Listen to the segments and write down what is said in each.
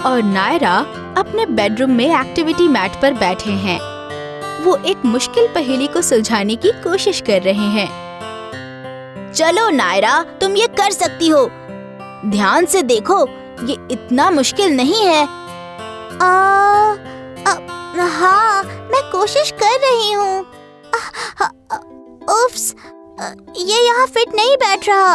और नायरा अपने बेडरूम में एक्टिविटी मैट पर बैठे हैं। वो एक मुश्किल पहेली को सुलझाने की कोशिश कर रहे हैं। चलो नायरा, तुम ये कर सकती हो। ध्यान से देखो, ये इतना मुश्किल नहीं है। हाँ, मैं कोशिश कर रही हूँ। उफ्स, ये यहाँ फिट नहीं बैठ रहा।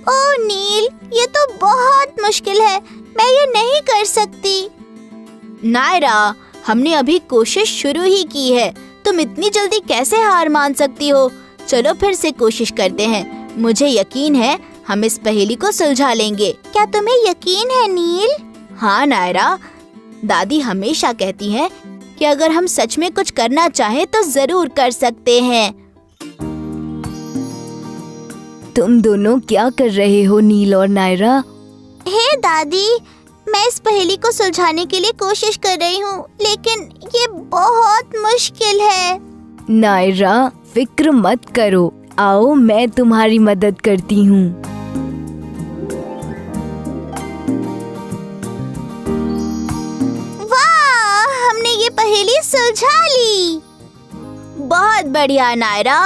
ओह नील, ये तो बहुत मुश्किल है, मैं ये नहीं कर सकती। नायरा, हमने अभी कोशिश शुरू ही की है, तुम इतनी जल्दी कैसे हार मान सकती हो? चलो फिर से कोशिश करते हैं। मुझे यकीन है हम इस पहेली को सुलझा लेंगे। क्या तुम्हें यकीन है नील? हाँ नायरा, दादी हमेशा कहती है कि अगर हम सच में कुछ करना चाहें तो जरूर कर सकते हैं। तुम दोनों क्या कर रहे हो नील और नायरा? हे दादी, मैं इस पहेली को सुलझाने के लिए कोशिश कर रही हूँ, लेकिन ये बहुत मुश्किल है। नायरा, फिक्र मत करो, आओ मैं तुम्हारी मदद करती हूँ। वाह, हमने ये पहेली सुलझा ली। बहुत बढ़िया नायरा।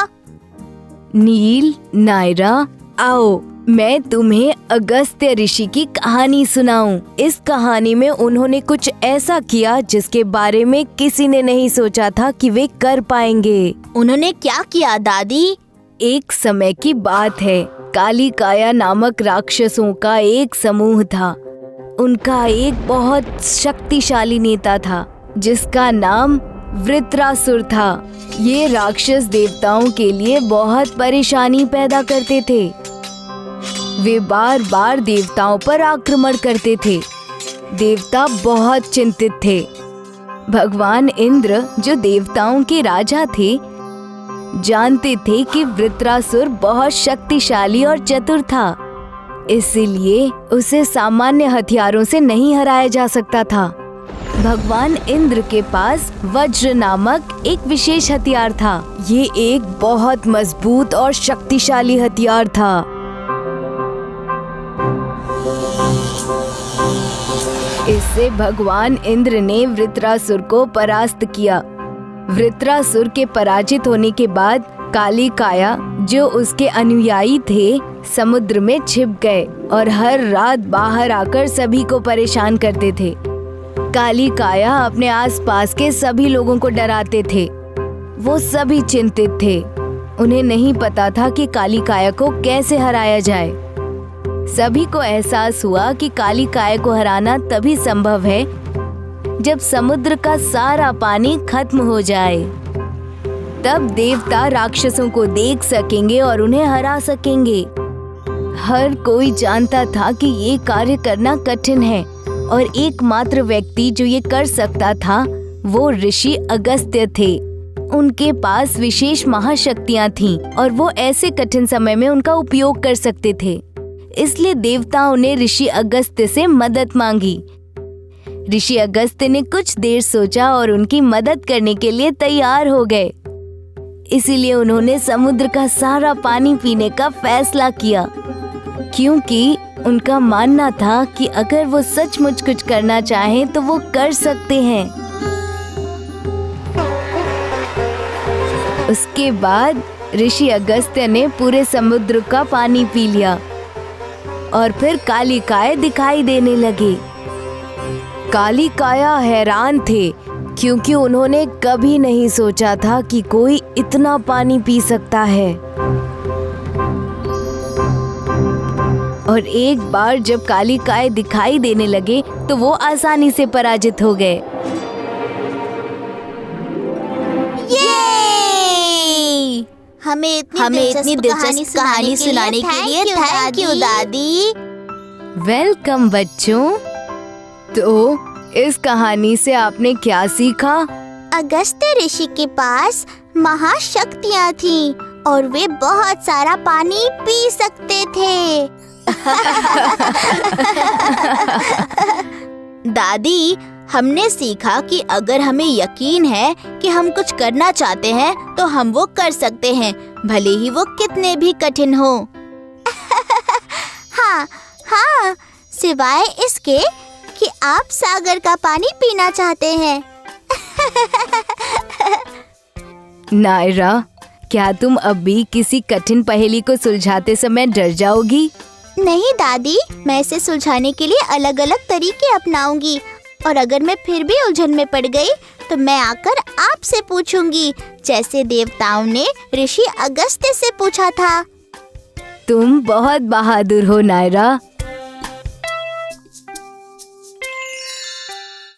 नील, नायरा, आओ मैं तुम्हें अगस्त्य ऋषि की कहानी सुनाऊं। इस कहानी में उन्होंने कुछ ऐसा किया जिसके बारे में किसी ने नहीं सोचा था कि वे कर पाएंगे। उन्होंने क्या किया दादी? एक समय की बात है, काली काया नामक राक्षसों का एक समूह था। उनका एक बहुत शक्तिशाली नेता था जिसका नाम वृत्रासुर था। ये राक्षस देवताओं के लिए बहुत परेशानी पैदा करते थे। वे बार बार देवताओं पर आक्रमण करते थे। देवता बहुत चिंतित थे। भगवान इंद्र, जो देवताओं के राजा थे, जानते थे कि वृत्रासुर बहुत शक्तिशाली और चतुर था, इसलिए उसे सामान्य हथियारों से नहीं हराया जा सकता था। भगवान इंद्र के पास वज्र नामक एक विशेष हथियार था। ये एक बहुत मजबूत और शक्तिशाली हथियार था। इससे भगवान इंद्र ने वृत्रासुर को परास्त किया। वृत्रासुर के पराजित होने के बाद काली काया, जो उसके अनुयायी थे, समुद्र में छिप गए और हर रात बाहर आकर सभी को परेशान करते थे। काली काया अपने आसपास के सभी लोगों को डराते थे। वो सभी चिंतित थे। उन्हें नहीं पता था कि काली काया को कैसे हराया जाए। सभी को एहसास हुआ कि काली काया को हराना तभी संभव है जब समुद्र का सारा पानी खत्म हो जाए। तब देवता राक्षसों को देख सकेंगे और उन्हें हरा सकेंगे। हर कोई जानता था कि ये कार्य करना कठिन है और एकमात्र व्यक्ति जो ये कर सकता था वो ऋषि अगस्त्य थे। उनके पास विशेष महाशक्तियां थीं और वो ऐसे कठिन समय में उनका उपयोग कर सकते थे। इसलिए देवताओं ने ऋषि अगस्त्य से मदद मांगी। ऋषि अगस्त्य ने कुछ देर सोचा और उनकी मदद करने के लिए तैयार हो गए। इसीलिए उन्होंने समुद्र का सारा पानी पीने का फैसला किया, क्योंकि उनका मानना था कि अगर वो सचमुच कुछ करना चाहें तो वो कर सकते हैं। उसके बाद ऋषि अगस्त्य ने पूरे समुद्र का पानी पी लिया और फिर काली काया दिखाई देने लगे। काली काया हैरान थे, क्योंकि उन्होंने कभी नहीं सोचा था कि कोई इतना पानी पी सकता है। और एक बार जब काली काया दिखाई देने लगे तो वो आसानी से पराजित हो गए। हमें इतनी दिलचस्प कहानी सुनाने के लिए थैंक यू दादी। वेलकम बच्चों। तो इस कहानी से आपने क्या सीखा? अगस्त्य ऋषि के पास महाशक्तियाँ थीं और वे बहुत सारा पानी पी सकते थे। दादी, हमने सीखा कि अगर हमें यकीन है कि हम कुछ करना चाहते हैं तो हम वो कर सकते हैं, भले ही वो कितने भी कठिन हो। हाँ, सिवाय इसके कि आप सागर का पानी पीना चाहते हैं। नायरा, क्या तुम अब भी किसी कठिन पहेली को सुलझाते समय डर जाओगी? नहीं दादी, मैं इसे सुलझाने के लिए अलग अलग तरीके अपनाऊंगी और अगर मैं फिर भी उलझन में पड़ गई तो मैं आकर आपसे पूछूंगी, जैसे देवताओं ने ऋषि अगस्त्य से पूछा था। तुम बहुत बहादुर हो नायरा।